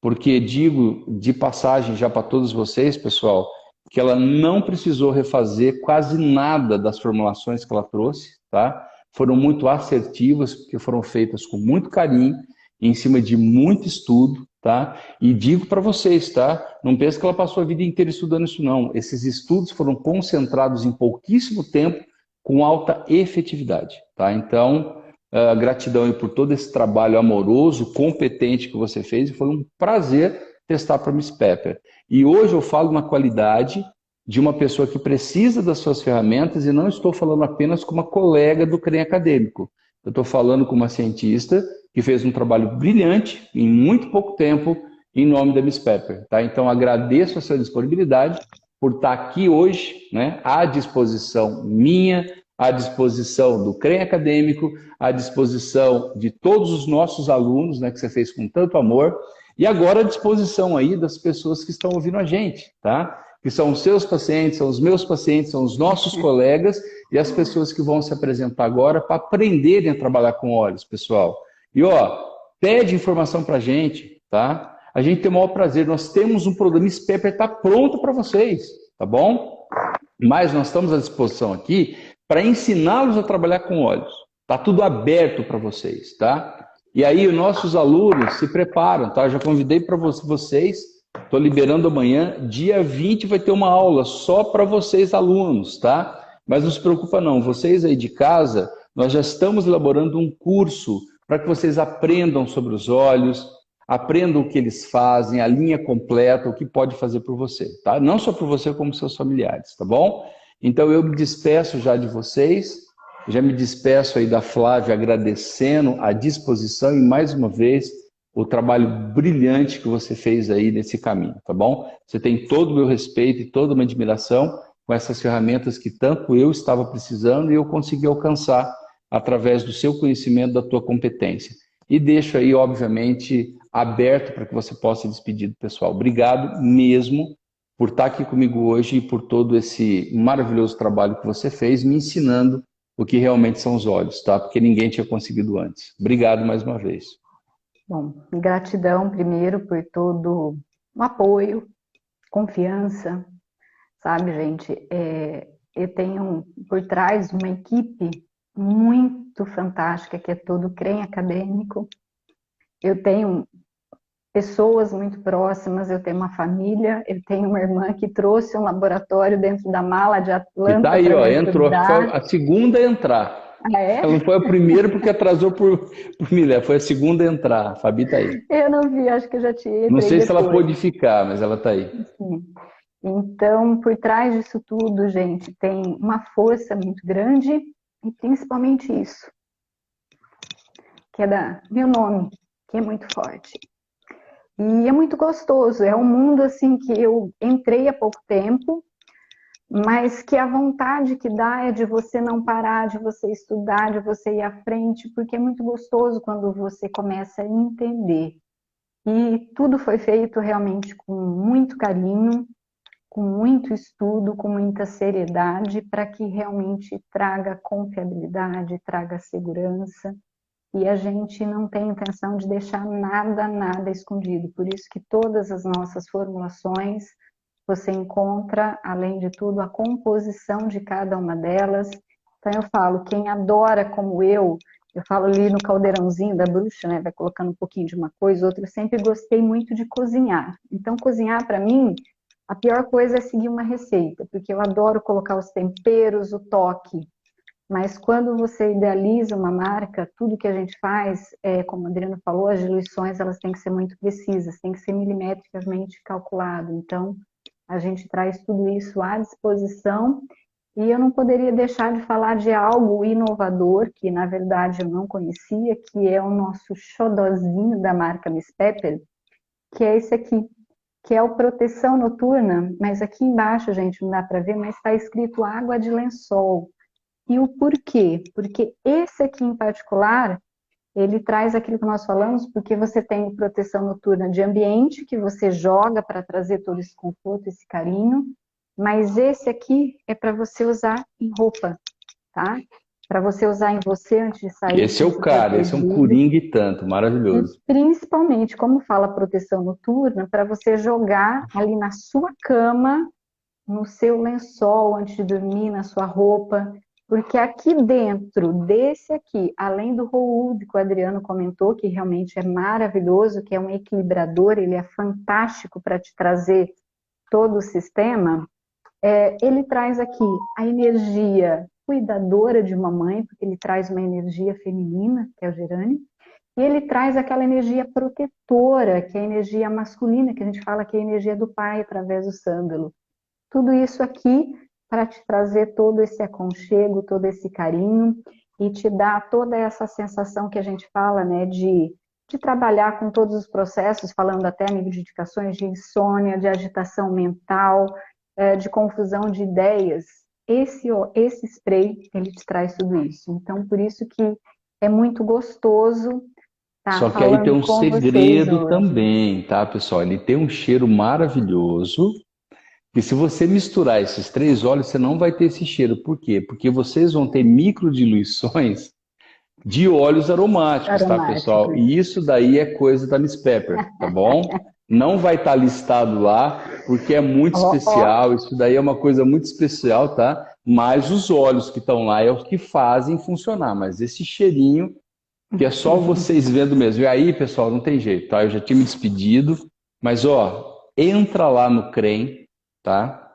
porque digo de passagem já para todos vocês, pessoal, que ela não precisou refazer quase nada das formulações que ela trouxe, tá? Foram muito assertivas, porque foram feitas com muito carinho, em cima de muito estudo, tá? E digo para vocês, tá? Não pense que ela passou a vida inteira estudando isso, não. Esses estudos foram concentrados em pouquíssimo tempo, com alta efetividade, tá? Então, gratidão aí por todo esse trabalho amoroso, competente que você fez, e foi um prazer testar para Miss Pepper. E hoje eu falo na qualidade de uma pessoa que precisa das suas ferramentas e não estou falando apenas como uma colega do CREM acadêmico. Eu estou falando com uma cientista que fez um trabalho brilhante em muito pouco tempo em nome da Miss Pepper. Tá? Então agradeço a sua disponibilidade por estar aqui hoje, né, à disposição minha, à disposição do CREM acadêmico, à disposição de todos os nossos alunos, né, que você fez com tanto amor, e agora à disposição aí das pessoas que estão ouvindo a gente, tá? Que são os seus pacientes, são os meus pacientes, são os nossos colegas e as pessoas que vão se apresentar agora para aprenderem a trabalhar com óleos, pessoal. E ó, pede informação para a gente, tá? A gente tem o maior prazer, nós temos um programa Pepper, está pronto para vocês, tá bom? Mas nós estamos à disposição aqui para ensiná-los a trabalhar com óleos. Está tudo aberto para vocês, tá? E aí os nossos alunos se preparam, tá? Eu já convidei para vocês, estou liberando amanhã, dia 20 vai ter uma aula só para vocês alunos, tá? Mas não se preocupa não, vocês aí de casa, nós já estamos elaborando um curso para que vocês aprendam sobre os óleos, aprendam o que eles fazem, a linha completa, o que pode fazer por você, tá? Não só por você, como seus familiares, tá bom? Então eu me despeço já de vocês, já me despeço aí da Flávia, agradecendo a disposição e mais uma vez o trabalho brilhante que você fez aí nesse caminho, tá bom? Você tem todo o meu respeito e toda uma admiração com essas ferramentas que tanto eu estava precisando e eu consegui alcançar através do seu conhecimento, da tua competência. E deixo aí, obviamente, aberto para que você possa despedir do pessoal. Obrigado mesmo por estar aqui comigo hoje e por todo esse maravilhoso trabalho que você fez, me ensinando o que realmente são os óleos, tá? Porque ninguém tinha conseguido antes. Obrigado mais uma vez. Bom, gratidão primeiro por todo o apoio, confiança, sabe, gente? Eu tenho por trás uma equipe muito fantástica, que é todo o CREM acadêmico. Eu tenho pessoas muito próximas, eu tenho uma família, eu tenho uma irmã que trouxe um laboratório dentro da mala de Atlanta. E tá aí, ó, entrou. Foi a segunda a entrar. Ah, é? Ela não foi a primeira porque atrasou por milhar, foi a segunda a entrar. A Fabi tá aí. Eu não vi, acho que eu já tinha. Não sei depois. se ela pôde ficar, mas ela tá aí. Sim. Então, por trás disso tudo, gente, tem uma força muito grande e principalmente isso, que é meu nome, que é muito forte. E é muito gostoso, é um mundo assim que eu entrei há pouco tempo, mas que a vontade que dá é de você não parar, de você estudar, de você ir à frente, porque é muito gostoso quando você começa a entender. E tudo foi feito realmente com muito carinho, com muito estudo, com muita seriedade, para que realmente traga confiabilidade, traga segurança. E a gente não tem intenção de deixar nada escondido. Por isso que todas as nossas formulações, você encontra, além de tudo, a composição de cada uma delas. Então eu falo, quem adora como eu falo ali no caldeirãozinho da bruxa, né? Vai colocando um pouquinho de uma coisa, outra. Eu sempre gostei muito de cozinhar. Então cozinhar, para mim, a pior coisa é seguir uma receita, porque eu adoro colocar os temperos, o toque. Mas quando você idealiza uma marca, tudo que a gente faz, como a Adriana falou, as diluições elas têm que ser muito precisas, tem que ser milimetricamente calculado. Então, a gente traz tudo isso à disposição e eu não poderia deixar de falar de algo inovador, que na verdade eu não conhecia, que é o nosso xodozinho da marca Miss Pepper, que é esse aqui, que é o proteção noturna, mas aqui embaixo, gente, não dá para ver, mas está escrito água de lençol. E o porquê? Porque esse aqui em particular, ele traz aquilo que nós falamos, porque você tem proteção noturna de ambiente, que você joga para trazer todo esse conforto, esse carinho, mas esse aqui é para você usar em roupa, tá? Para você usar em você antes de sair, Esse é ser o cara, esse é um protegido. coringa e tanto, E maravilhoso. principalmente, como fala proteção noturna, para você jogar ali na sua cama, no seu lençol antes de dormir, na sua roupa, porque aqui dentro desse aqui, além do Rowood que o Adriano comentou, que realmente é maravilhoso, que é um equilibrador, ele é fantástico para te trazer todo o sistema, ele traz aqui a energia cuidadora de uma mãe, porque ele traz uma energia feminina, que é o gerânio, e ele traz aquela energia protetora, que é a energia masculina, que a gente fala que é a energia do pai através do sândalo. Tudo isso aqui para te trazer todo esse aconchego, todo esse carinho e te dar toda essa sensação que a gente fala, né, de trabalhar com todos os processos, falando até nível de indicações de insônia, de agitação mental, de confusão de ideias. Esse spray, ele te traz tudo isso. Então, por isso que é muito gostoso Só estar que aí tem falando um com vocês segredo hoje. também, tá, pessoal? Ele tem um cheiro maravilhoso. E se você misturar esses três óleos, você não vai ter esse cheiro. Por quê? Porque vocês vão ter microdiluições de óleos aromáticos, tá, pessoal? Aromáticos. E isso daí é coisa da Miss Pepper, tá bom? Não vai estar listado lá, porque é muito Ó, ó. especial. Isso daí é uma coisa muito especial, tá? Mas os óleos que estão lá é os que fazem funcionar. Mas esse cheirinho, que é só vocês vendo mesmo. E aí, pessoal, não tem jeito, tá? Eu já tinha me despedido, mas ó, entra lá no CREM, tá?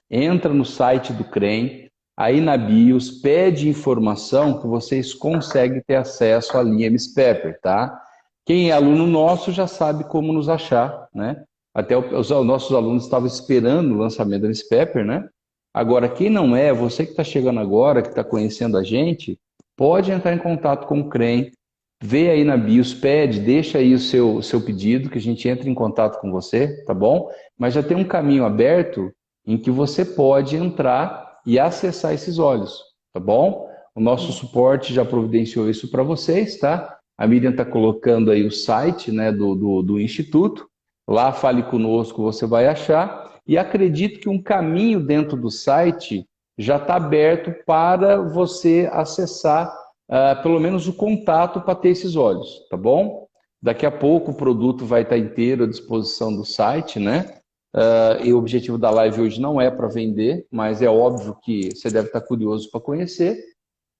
Entra no site do CREM, aí na BIOS, pede informação que vocês conseguem ter acesso à linha Miss Pepper, tá? Quem é aluno nosso já sabe como nos achar, né? Até os nossos alunos estavam esperando o lançamento da Miss Pepper, né? Agora, quem não é, você que está chegando agora, que está conhecendo a gente, pode entrar em contato com o CREM, vê aí na BIOS, pede, deixa aí o seu pedido, que a gente entra em contato com você, tá bom? Mas já tem um caminho aberto em que você pode entrar e acessar esses olhos, tá bom? O nosso suporte já providenciou isso para vocês, tá? A Miriam está colocando aí o site, né, do Instituto. Lá, fale conosco, você vai achar. E acredito que um caminho dentro do site já está aberto para você acessar pelo menos o contato para ter esses olhos, tá bom? Daqui a pouco o produto vai estar inteiro à disposição do site, né? E o objetivo da live hoje não é para vender, mas é óbvio que você deve estar curioso para conhecer.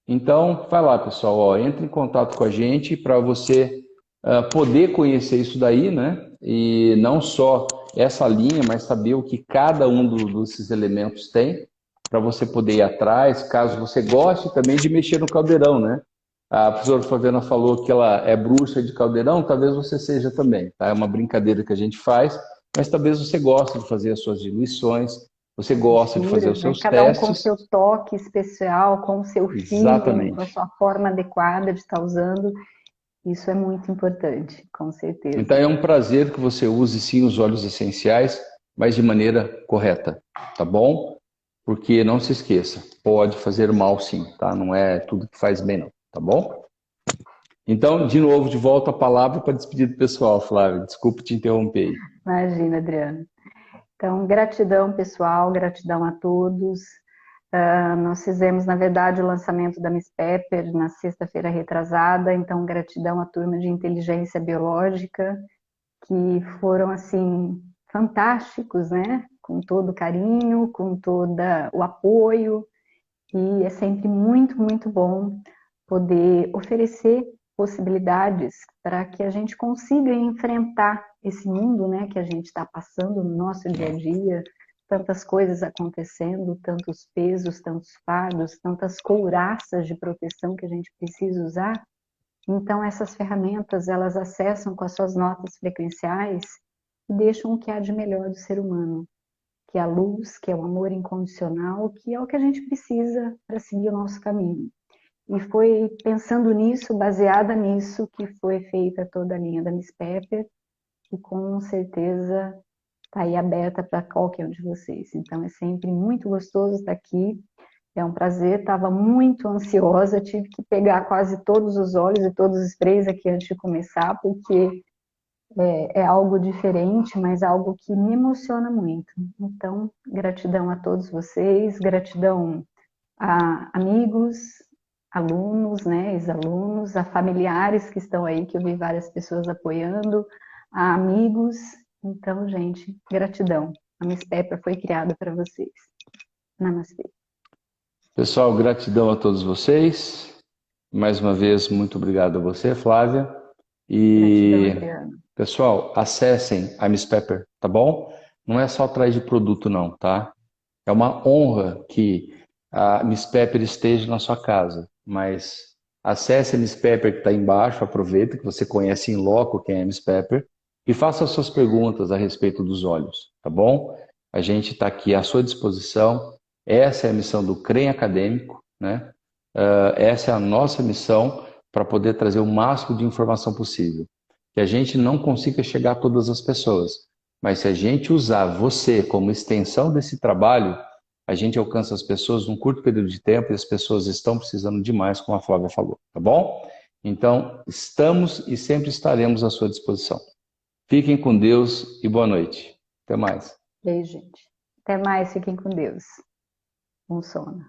Então, vai lá, pessoal, ó, entre em contato com a gente para você poder conhecer isso daí, né? E não só essa linha, mas saber o que cada um desses elementos tem, para você poder ir atrás, caso você goste também de mexer no caldeirão, né? A professora Flaviana falou que ela é bruxa de caldeirão, talvez você seja também, tá? É uma brincadeira que a gente faz, mas talvez você goste de fazer as suas diluições, você As gosta de fazer misturas, os né? seus Cada um com o testes. seu toque especial, com o seu feeling, com a Exatamente. sua forma adequada de estar usando. Isso é muito importante, com certeza. Então é um prazer que você use sim os óleos essenciais, mas de maneira correta, tá bom? Porque não se esqueça, pode fazer mal sim, tá? Não é tudo que faz bem não, tá bom? Então, de novo, de volta a palavra para despedir do pessoal, Flávio. Desculpe te interromper. Imagina, Adriana. Então, gratidão, pessoal, gratidão a todos. Nós fizemos, na verdade, o lançamento da Miss Pepper na sexta-feira retrasada, então gratidão à turma de inteligência biológica, que foram, assim, fantásticos, né? Com todo o carinho, com todo o apoio, e é sempre muito, muito bom poder oferecer possibilidades para que a gente consiga enfrentar esse mundo, né, que a gente está passando no nosso dia a dia, tantas coisas acontecendo, tantos pesos, tantos fardos, tantas couraças de proteção que a gente precisa usar. Então, essas ferramentas, elas acessam com as suas notas frequenciais e deixam o que há de melhor do ser humano, que é a luz, que é o amor incondicional, que é o que a gente precisa para seguir o nosso caminho. E foi pensando nisso, baseada nisso, que foi feita toda a linha da Miss Pepper, que com certeza está aí aberta para qualquer um de vocês. Então é sempre muito gostoso estar aqui, é um prazer, estava muito ansiosa, tive que pegar quase todos os óleos e todos os sprays aqui antes de começar, porque é algo diferente, mas algo que me emociona muito. Então, gratidão a todos vocês, gratidão a amigos, alunos, né, ex-alunos, a familiares que estão aí, que eu vi várias pessoas apoiando, a amigos. Então, gente, gratidão. A Miss Pepper foi criada para vocês. Namastê. Pessoal, gratidão a todos vocês. Mais uma vez, muito obrigado a você, Flávia. Gratidão, E, Adriana. pessoal, acessem a Miss Pepper, tá bom? Não é só atrás de produto, não, tá? É uma honra que a Miss Pepper esteja na sua casa, mas acesse a Miss Pepper que está embaixo, aproveita que você conhece em loco quem é a Miss Pepper e faça as suas perguntas a respeito dos olhos, tá bom? A gente está aqui à sua disposição. Essa é a missão do CREM Acadêmico, né? Essa é a nossa missão para poder trazer o máximo de informação possível. Que a gente não consiga chegar a todas as pessoas, mas se a gente usar você como extensão desse trabalho, a gente alcança as pessoas num curto período de tempo e as pessoas estão precisando demais, como a Flávia falou, tá bom? Então, estamos e sempre estaremos à sua disposição. Fiquem com Deus e boa noite. Até mais. Beijo, gente. Até mais, fiquem com Deus. Bom sono.